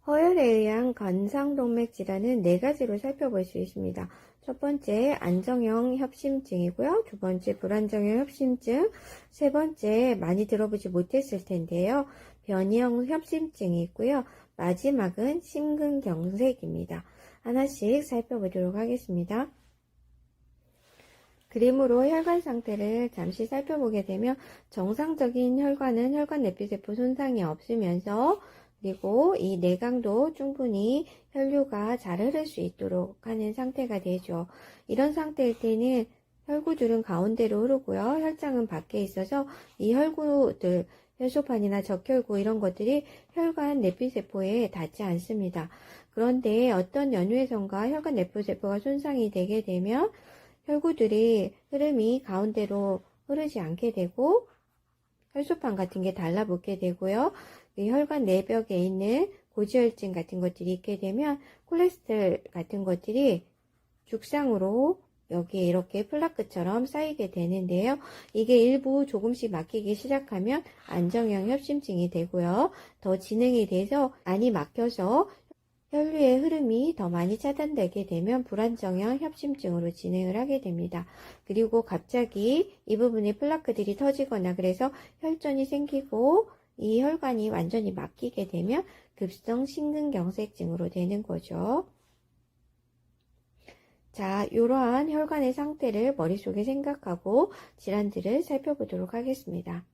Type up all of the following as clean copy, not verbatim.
허혈에 의한 관상동맥 질환은 네 가지로 살펴볼 수 있습니다. 첫 번째, 안정형 협심증이고요. 두 번째, 불안정형 협심증. 세 번째, 많이 들어보지 못했을 텐데요. 변이형 협심증이 있고요. 마지막은 심근경색입니다. 하나씩 살펴보도록 하겠습니다. 그림으로 혈관 상태를 잠시 살펴보게 되면 정상적인 혈관은 혈관 내피세포 손상이 없으면서 그리고 이 내강도 충분히 혈류가 잘 흐를 수 있도록 하는 상태가 되죠. 이런 상태일 때는 혈구들은 가운데로 흐르고요. 혈장은 밖에 있어서 이 혈구들, 혈소판이나 적혈구 이런 것들이 혈관 내피세포에 닿지 않습니다. 그런데 어떤 연후해성과 혈관 내피세포가 손상이 되게 되면 혈구들이 흐름이 가운데로 흐르지 않게 되고 혈소판 같은 게 달라붙게 되고요. 이 혈관 내벽에 있는 고지혈증 같은 것들이 있게 되면 콜레스테롤 같은 것들이 죽상으로 여기에 이렇게 플라크처럼 쌓이게 되는데요. 이게 일부 조금씩 막히기 시작하면 안정형 협심증이 되고요. 더 진행이 돼서 안이 막혀서 혈류의 흐름이 더 많이 차단되게 되면 불안정형 협심증으로 진행을 하게 됩니다. 그리고 갑자기 이 부분에 플라크들이 터지거나 그래서 혈전이 생기고 이 혈관이 완전히 막히게 되면 급성 심근경색증으로 되는 거죠. 자, 이러한 혈관의 상태를 머릿속에 생각하고 질환들을 살펴보도록 하겠습니다.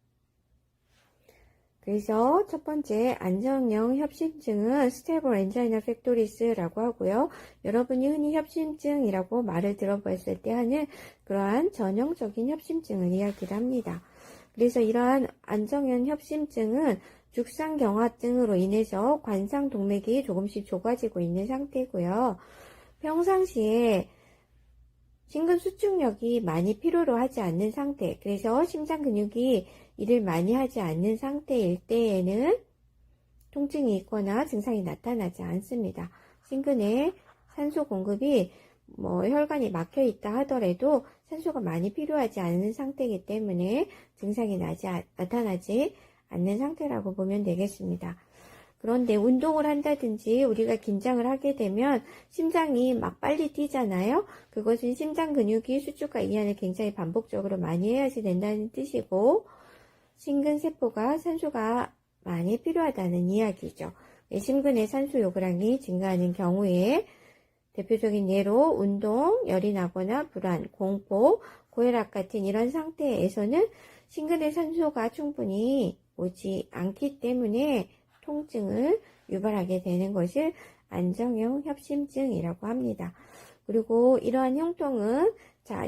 그래서 첫 번째 안정형 협심증은 스테이블 엔자이나 팩토리스라고 하고요. 여러분이 흔히 협심증이라고 말을 들어봤을 때 하는 그러한 전형적인 협심증을 이야기를 합니다. 그래서 이러한 안정형 협심증은 죽상경화증으로 인해서 관상동맥이 조금씩 좁아지고 있는 상태고요. 평상시에 심근 수축력이 많이 필요로 하지 않는 상태, 그래서 심장 근육이 일을 많이 하지 않는 상태일 때에는 통증이 있거나 증상이 나타나지 않습니다. 심근에 산소 공급이 혈관이 막혀 있다 하더라도 산소가 많이 필요하지 않은 상태이기 때문에 증상이 나타나지 않는 상태라고 보면 되겠습니다. 그런데 운동을 한다든지 우리가 긴장을 하게 되면 심장이 막 빨리 뛰잖아요. 그것은 심장 근육이 수축과 이완을 굉장히 반복적으로 많이 해야지 된다는 뜻이고 심근세포가 산소가 많이 필요하다는 이야기죠. 심근의 산소 요구량이 증가하는 경우에 대표적인 예로 운동, 열이 나거나 불안, 공포, 고혈압 같은 이런 상태에서는 심근의 산소가 충분히 오지 않기 때문에 통증을 유발하게 되는 것을 안정형 협심증이라고 합니다. 그리고 이러한 형통은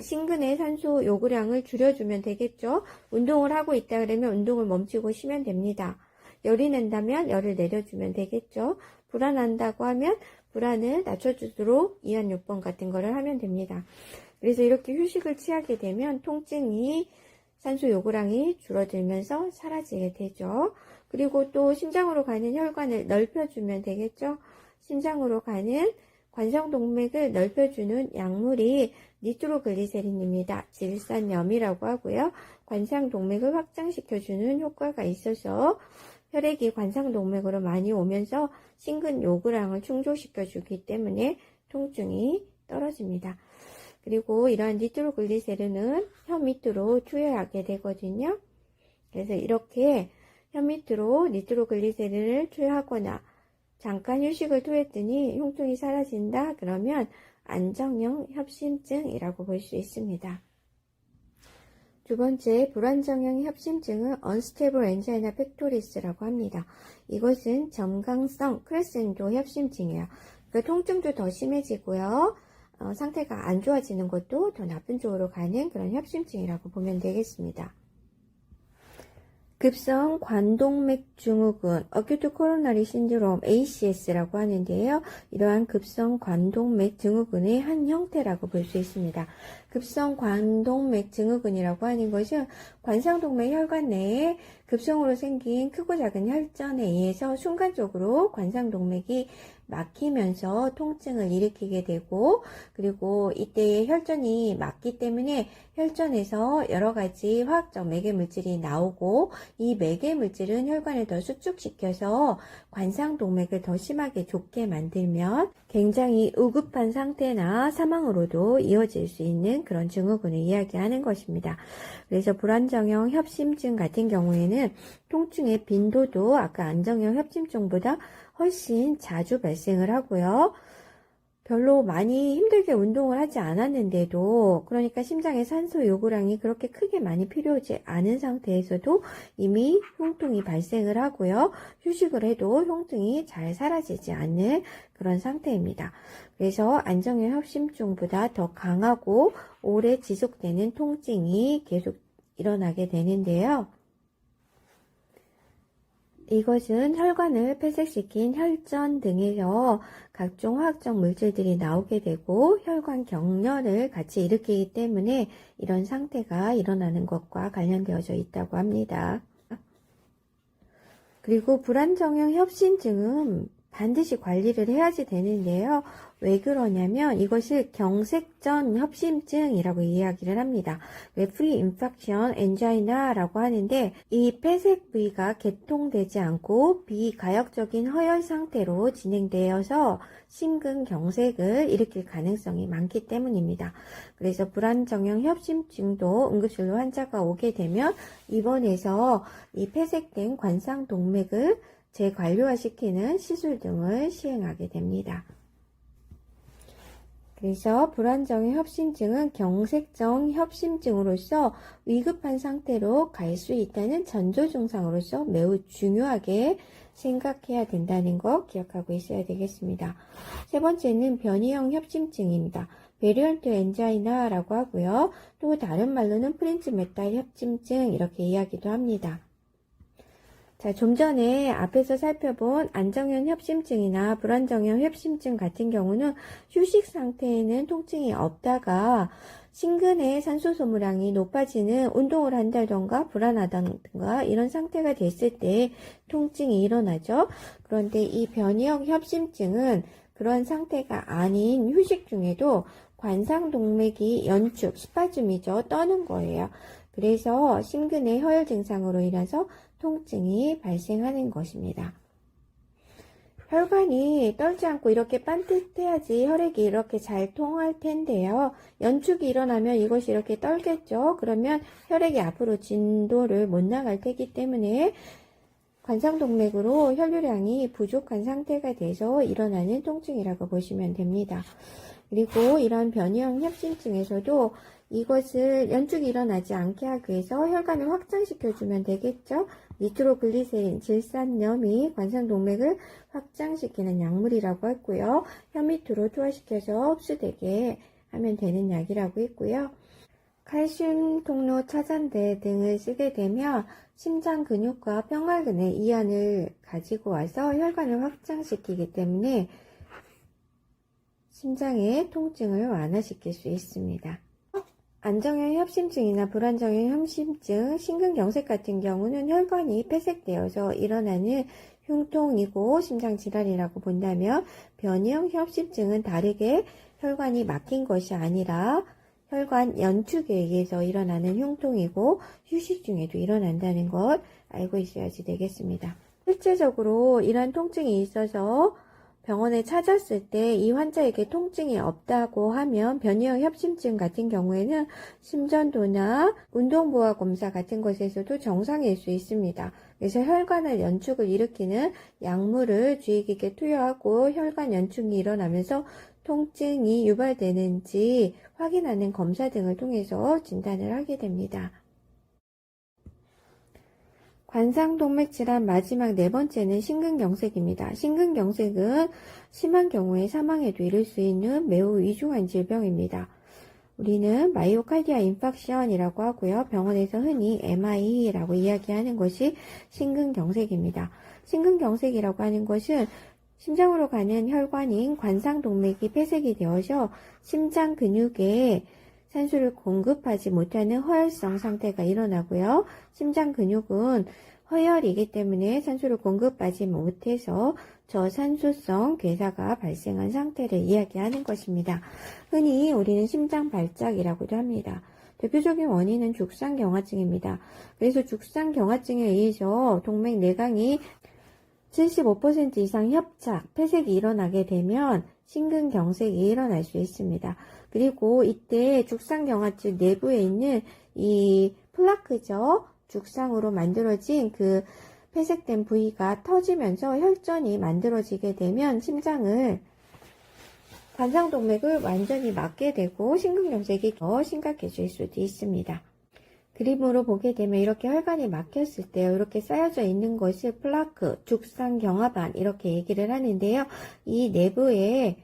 심근의 산소 요구량을 줄여주면 되겠죠. 운동을 하고 있다 그러면 운동을 멈추고 쉬면 됩니다. 열이 난다면 열을 내려주면 되겠죠. 불안한다고 하면 불안을 낮춰주도록 이완 요법 같은 거를 하면 됩니다. 그래서 이렇게 휴식을 취하게 되면 통증이 산소 요구량이 줄어들면서 사라지게 되죠. 그리고 또 심장으로 가는 혈관을 넓혀주면 되겠죠. 심장으로 가는 관상동맥을 넓혀주는 약물이 니트로글리세린입니다. 질산염이라고 하고요. 관상동맥을 확장시켜주는 효과가 있어서 혈액이 관상동맥으로 많이 오면서 심근 요구량을 충족시켜주기 때문에 통증이 떨어집니다. 그리고 이러한 니트로글리세린은 혀 밑으로 투여하게 되거든요. 그래서 이렇게 혀 밑으로 니트로글리세린을 투여하거나 잠깐 휴식을 투했더니 흉통이 사라진다 그러면 안정형 협심증이라고 볼 수 있습니다. 두 번째, 불안정형 협심증은 Unstable Angina Pectoris라고 합니다. 이것은 점강성 크레센도 협심증이에요. 그러니까 통증도 더 심해지고요. 상태가 안 좋아지는 것도 더 나쁜 쪽으로 가는 그런 협심증이라고 보면 되겠습니다. 급성 관동맥 증후군, Acute Coronary Syndrome, ACS라고 하는데요. 이러한 급성 관동맥 증후군의 한 형태라고 볼 수 있습니다. 급성 관동맥 증후군이라고 하는 것은 관상동맥 혈관 내에 급성으로 생긴 크고 작은 혈전에 의해서 순간적으로 관상동맥이 막히면서 통증을 일으키게 되고, 그리고 이때에 혈전이 막기 때문에 혈전에서 여러 가지 화학적 매개물질이 나오고 이 매개 물질은 혈관을 더 수축시켜서 관상동맥을 더 심하게 좁게 만들면 굉장히 의급한 상태나 사망으로도 이어질 수 있는 그런 증후군을 이야기하는 것입니다. 그래서 불안정형 협심증 같은 경우에는 통증의 빈도도 아까 안정형 협심증보다 훨씬 자주 발생을 하고요. 별로 많이 힘들게 운동을 하지 않았는데도, 그러니까 심장의 산소 요구량이 그렇게 크게 많이 필요하지 않은 상태에서도 이미 흉통이 발생을 하고요. 휴식을 해도 흉통이 잘 사라지지 않는 그런 상태입니다. 그래서 안정형 협심증보다 더 강하고 오래 지속되는 통증이 계속 일어나게 되는데요. 이것은 혈관을 폐쇄시킨 혈전 등에서 각종 화학적 물질들이 나오게 되고 혈관 경련을 같이 일으키기 때문에 이런 상태가 일어나는 것과 관련되어져 있다고 합니다. 그리고 불안정형 협심증은 반드시 관리를 해야지 되는데요. 왜 그러냐면 이것을 경색전 협심증이라고 이야기를 합니다. Free Infection Angina라고 하는데 이 폐색 부위가 개통되지 않고 비가역적인 허혈 상태로 진행되어서 심근경색을 일으킬 가능성이 많기 때문입니다. 그래서 불안정형 협심증도 응급실로 환자가 오게 되면 입원해서 이 폐색된 관상동맥을 재관료화시키는 시술 등을 시행하게 됩니다. 그래서 불안정형 협심증은 경색정 협심증으로서 위급한 상태로 갈 수 있다는 전조 증상으로서 매우 중요하게 생각해야 된다는 거 기억하고 있어야 되겠습니다. 세 번째는 변이형 협심증입니다. 베리언트 엔자이나라고 하고요. 또 다른 말로는 프렌치 메탈 협심증 이렇게 이야기도 합니다. 자, 좀 전에 앞에서 살펴본 안정형 협심증이나 불안정형 협심증 같은 경우는 휴식 상태에는 통증이 없다가 심근의 산소 소모량이 높아지는 운동을 한다던가 불안하다던가 이런 상태가 됐을 때 통증이 일어나죠. 그런데 이 변이형 협심증은 그런 상태가 아닌 휴식 중에도 관상동맥이 연축, 스파즘이죠. 떠는 거예요. 그래서 심근의 허혈 증상으로 인해서 통증이 발생하는 것입니다. 혈관이 떨지 않고 이렇게 반듯해야지 혈액이 이렇게 잘 통할 텐데요. 연축이 일어나면 이것이 이렇게 떨겠죠. 그러면 혈액이 앞으로 진도를 못 나갈 테기 때문에 관상동맥으로 혈류량이 부족한 상태가 돼서 일어나는 통증이라고 보시면 됩니다. 그리고 이런 변이형 협심증에서도 이것을 연축이 일어나지 않게 하기 위해서 혈관을 확장시켜주면 되겠죠. 니트로글리세린, 질산염이 관상동맥을 확장시키는 약물이라고 했고요. 혀 밑으로 투하시켜서 흡수되게 하면 되는 약이라고 했고요. 칼슘 통로 차단제 등을 쓰게 되면 심장 근육과 평활근의 이완을 가지고 와서 혈관을 확장시키기 때문에 심장의 통증을 완화시킬 수 있습니다. 안정형 협심증이나 불안정형 협심증, 심근경색 같은 경우는 혈관이 폐색되어서 일어나는 흉통이고 심장질환이라고 본다면 변이형 협심증은 다르게 혈관이 막힌 것이 아니라 혈관 연축에 의해서 일어나는 흉통이고 휴식 중에도 일어난다는 것 알고 있어야지 되겠습니다. 실제적으로 이런 통증이 있어서 병원에 찾았을 때 이 환자에게 통증이 없다고 하면 변이형 협심증 같은 경우에는 심전도나 운동부하 검사 같은 것에서도 정상일 수 있습니다. 그래서 혈관의 연축을 일으키는 약물을 주의 깊게 투여하고 혈관 연축이 일어나면서 통증이 유발되는지 확인하는 검사 등을 통해서 진단을 하게 됩니다. 관상동맥 질환 마지막 네 번째는 심근경색입니다. 심근경색은 심한 경우에 사망에도 이를 수 있는 매우 위중한 질병입니다. 우리는 마이오카디아 인팍션이라고 하고요. 병원에서 흔히 MI라고 이야기하는 것이 심근경색입니다. 심근경색이라고 하는 것은 심장으로 가는 혈관인 관상동맥이 폐색이 되어서 심장 근육에 산소를 공급하지 못하는 허혈성 상태가 일어나고요. 심장 근육은 허혈이기 때문에 산소를 공급하지 못해서 저산소성 괴사가 발생한 상태를 이야기하는 것입니다. 흔히 우리는 심장 발작이라고도 합니다. 대표적인 원인은 죽상경화증입니다. 그래서 죽상경화증에 의해서 동맥 내강이 75% 이상 협착, 폐색이 일어나게 되면 심근경색이 일어날 수 있습니다. 그리고 이때 죽상경화증 내부에 있는 이 플라크죠. 죽상으로 만들어진 그 폐색된 부위가 터지면서 혈전이 만들어지게 되면 관상동맥을 완전히 막게 되고 심근경색이 더 심각해질 수도 있습니다. 그림으로 보게 되면 이렇게 혈관이 막혔을 때요, 이렇게 쌓여져 있는 것을 플라크, 죽상경화반 이렇게 얘기를 하는데요. 이 내부에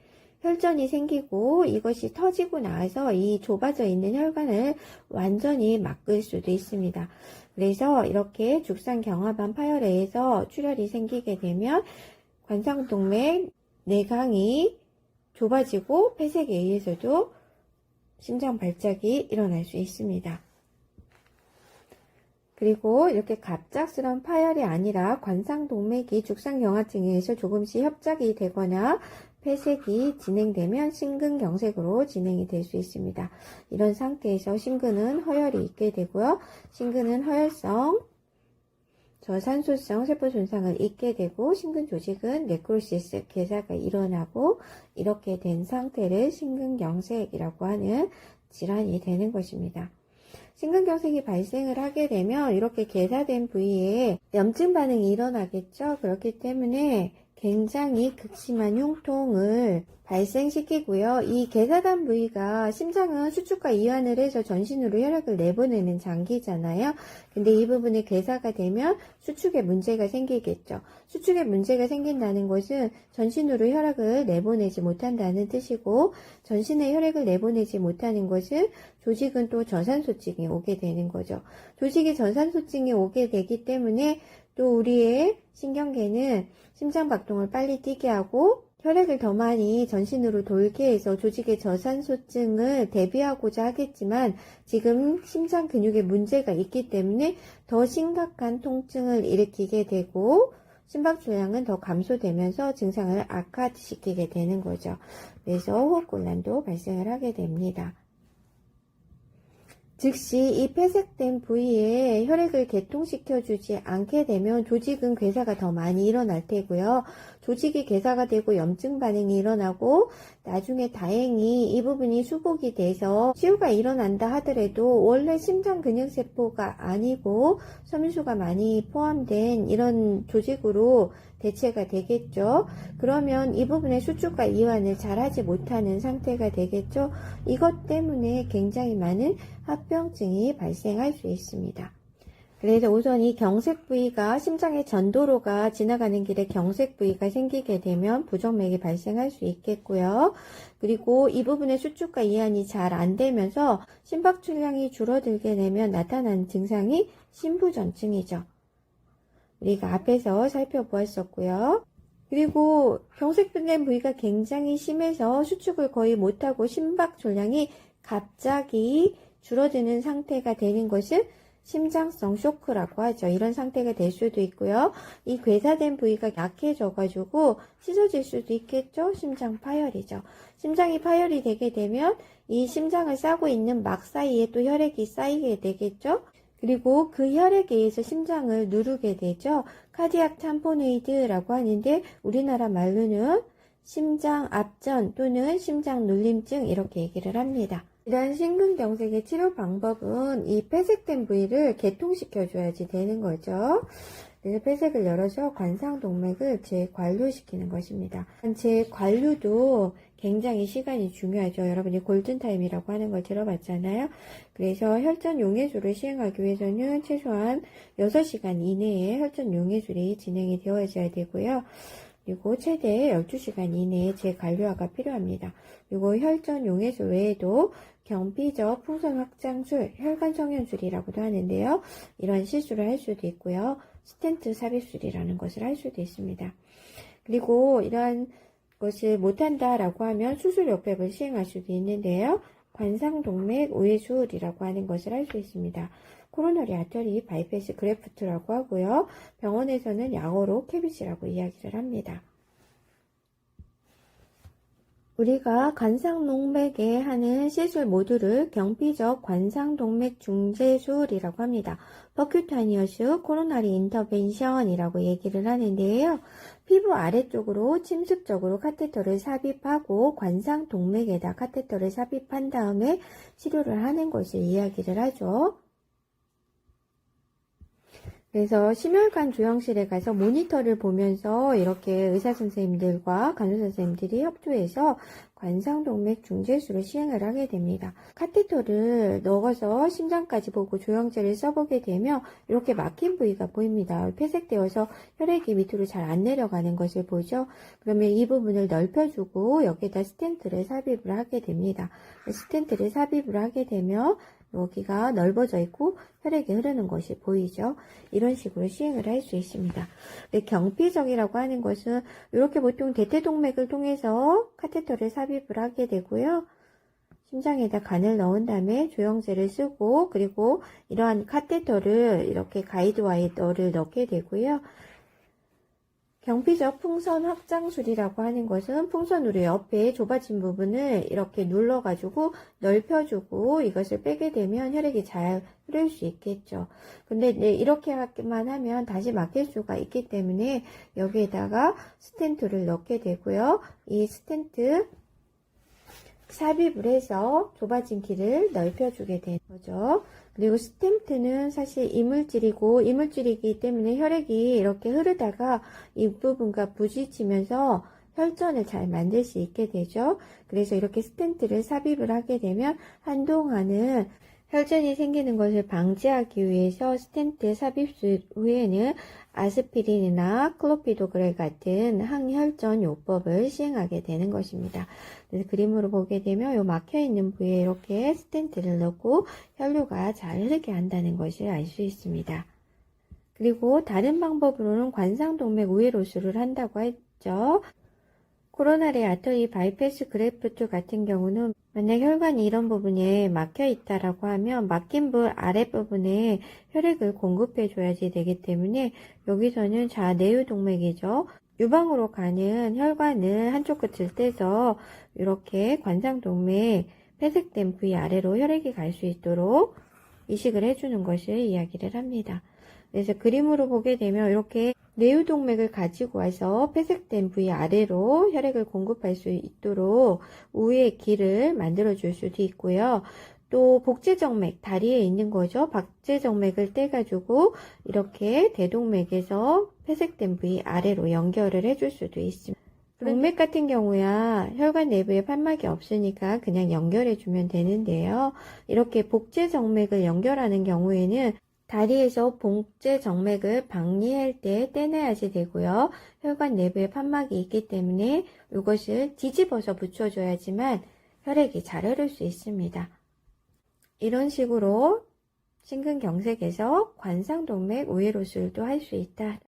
혈전이 생기고 이것이 터지고 나서 이 좁아져 있는 혈관을 완전히 막을 수도 있습니다. 그래서 이렇게 죽상경화반 파열에 의해서 출혈이 생기게 되면 관상동맥 내강이 좁아지고 폐색에 의해서도 심장 발작이 일어날 수 있습니다. 그리고 이렇게 갑작스러운 파열이 아니라 관상동맥이 죽상경화증에 의해서 조금씩 협착이 되거나 폐색이 진행되면 심근경색으로 진행이 될 수 있습니다. 이런 상태에서 심근은 허혈이 있게 되고요. 심근은 허혈성, 저산소성 세포 손상을 입게 되고 심근 조직은 네크로시스, 괴사가 일어나고 이렇게 된 상태를 심근경색이라고 하는 질환이 되는 것입니다. 심근경색이 발생을 하게 되면 이렇게 괴사된 부위에 염증 반응이 일어나겠죠. 그렇기 때문에 굉장히 극심한 흉통을 발생시키고요. 이 괴사된 부위가 심장은 수축과 이완을 해서 전신으로 혈액을 내보내는 장기잖아요. 근데 이 부분에 괴사가 되면 수축에 문제가 생기겠죠. 수축에 문제가 생긴다는 것은 전신으로 혈액을 내보내지 못한다는 뜻이고, 전신에 혈액을 내보내지 못하는 것은 조직은 또 저산소증이 오게 되는 거죠. 조직이 저산소증이 오게 되기 때문에 또 우리의 신경계는 심장박동을 빨리 뛰게 하고 혈액을 더 많이 전신으로 돌게 해서 조직의 저산소증을 대비하고자 하겠지만 지금 심장 근육에 문제가 있기 때문에 더 심각한 통증을 일으키게 되고 심박출량은 더 감소되면서 증상을 악화시키게 되는 거죠. 그래서 호흡곤란도 발생을 하게 됩니다. 즉시 이 폐색된 부위에 혈액을 개통시켜주지 않게 되면 조직은 괴사가 더 많이 일어날 테고요. 조직이 괴사가 되고 염증 반응이 일어나고 나중에 다행히 이 부분이 수복이 돼서 치유가 일어난다 하더라도 원래 심장 근육세포가 아니고 섬유수가 많이 포함된 이런 조직으로 대체가 되겠죠. 그러면 이 부분의 수축과 이완을 잘하지 못하는 상태가 되겠죠. 이것 때문에 굉장히 많은 합병증이 발생할 수 있습니다. 그래서 우선 이 경색 부위가 심장의 전도로가 지나가는 길에 경색 부위가 생기게 되면 부정맥이 발생할 수 있겠고요. 그리고 이 부분의 수축과 이완이 잘 안 되면서 심박출량이 줄어들게 되면 나타나는 증상이 심부전증이죠. 우리가 앞에서 살펴보았었고요. 그리고 경색된 부위가 굉장히 심해서 수축을 거의 못하고 심박출량이 갑자기 줄어드는 상태가 되는 것을 심장성 쇼크라고 하죠. 이런 상태가 될 수도 있고요. 이 괴사된 부위가 약해져가지고 찢어질 수도 있겠죠. 심장 파열이죠. 심장이 파열이 되게 되면 이 심장을 싸고 있는 막 사이에 또 혈액이 쌓이게 되겠죠. 그리고 그 혈액에 의해서 심장을 누르게 되죠. 카디악 tamponad라고 하는데 우리나라 말로는 심장 압전 또는 심장 눌림증 이렇게 얘기를 합니다. 이러한 심근경색의 치료 방법은 이 폐색된 부위를 개통시켜줘야지 되는 거죠. 그래서 폐색을 열어서 관상동맥을 재관류시키는 것입니다. 재관류도 굉장히 시간이 중요하죠. 여러분이 골든타임이라고 하는 걸 들어봤잖아요. 그래서 혈전 용해술을 시행하기 위해서는 최소한 6시간 이내에 혈전 용해술이 진행이 되어져야 되고요. 그리고 최대 12시간 이내에 재관류화가 필요합니다. 그리고 혈전 용해술 외에도 경피적 풍선 확장술, 혈관 성형술이라고도 하는데요. 이런 시술을 할 수도 있고요. 스텐트 삽입술이라는 것을 할 수도 있습니다. 그리고 이러한 것을 못한다라고 하면 수술 역백을 시행할 수도 있는데요. 관상동맥 우회술이라고 하는 것을 할 수 있습니다. 코로너리 아터리 바이패스 그래프트라고 하고요. 병원에서는 약어로 캐비시라고 이야기를 합니다. 우리가 관상동맥에 하는 시술 모두를 경피적 관상동맥 중재술이라고 합니다. 퍼큐타니어스 코로나리 인터벤션이라고 얘기를 하는데요. 피부 아래쪽으로 침습적으로 카테터를 삽입하고 관상동맥에다 카테터를 삽입한 다음에 치료를 하는 것을 이야기를 하죠. 그래서 심혈관 조영실에 가서 모니터를 보면서 이렇게 의사 선생님들과 간호사 선생님들이 협조해서 관상동맥 중재술을 시행을 하게 됩니다. 카테터를 넣어서 심장까지 보고 조영제를 써보게 되면 이렇게 막힌 부위가 보입니다. 폐색되어서 혈액이 밑으로 잘 안 내려가는 것을 보죠. 그러면 이 부분을 넓혀주고 여기에다 스텐트를 삽입을 하게 됩니다. 스텐트를 삽입을 하게 되면 여기가 넓어져 있고 혈액이 흐르는 것이 보이죠. 이런 식으로 시행을 할 수 있습니다. 경피적이라고 하는 것은 이렇게 보통 대퇴동맥을 통해서 카테터를 삽입을 하게 되고요. 심장에다 간을 넣은 다음에 조영제를 쓰고 그리고 이러한 카테터를 이렇게 가이드 와이어를 넣게 되고요. 경피적 풍선 확장술이라고 하는 것은 풍선으로 옆에 좁아진 부분을 이렇게 눌러가지고 넓혀주고 이것을 빼게 되면 혈액이 잘 흐를 수 있겠죠. 근데 이렇게만 하면 다시 막힐 수가 있기 때문에 여기에다가 스텐트를 넣게 되고요. 이 스텐트 삽입을 해서 좁아진 길을 넓혀주게 되는 거죠. 그리고 스텐트는 사실 이물질이고 이물질이기 때문에 혈액이 이렇게 흐르다가 이 부분과 부딪히면서 혈전을 잘 만들 수 있게 되죠. 그래서 이렇게 스텐트를 삽입을 하게 되면 한동안은 혈전이 생기는 것을 방지하기 위해서 스텐트 삽입 후에는 아스피린이나 클로피도그렐 같은 항혈전 요법을 시행하게 되는 것입니다. 그래서 그림으로 보게 되면 요 막혀있는 부위에 이렇게 스텐트를 넣고 혈류가 잘 흐르게 한다는 것을 알 수 있습니다. 그리고 다른 방법으로는 관상동맥 우회로술을 한다고 했죠. 코로나리 아터리 바이패스 그래프트 같은 경우는 만약 혈관이 이런 부분에 막혀 있다라고 하면 막힌 부분 아랫부분에 혈액을 공급해 줘야지 되기 때문에 여기서는 내유동맥이죠. 유방으로 가는 혈관을 한쪽 끝을 떼서 이렇게 관상동맥 폐색된 부위 아래로 혈액이 갈 수 있도록 이식을 해주는 것을 이야기를 합니다. 그래서 그림으로 보게 되면 이렇게 내유동맥을 가지고 와서 폐색된 부위 아래로 혈액을 공급할 수 있도록 우회의 길을 만들어 줄 수도 있고요. 또 복제정맥, 다리에 있는 거죠. 박제정맥을 떼가지고 이렇게 대동맥에서 폐색된 부위 아래로 연결을 해줄 수도 있습니다. 동맥 같은 경우야 혈관 내부에 판막이 없으니까 그냥 연결해주면 되는데요. 이렇게 복제정맥을 연결하는 경우에는 다리에서 복제 정맥을 박리할 때 떼내야지 되고요. 혈관 내부에 판막이 있기 때문에 이것을 뒤집어서 붙여줘야지만 혈액이 잘 흐를 수 있습니다. 이런 식으로 심근경색에서 관상동맥 우회로술도 할 수 있다.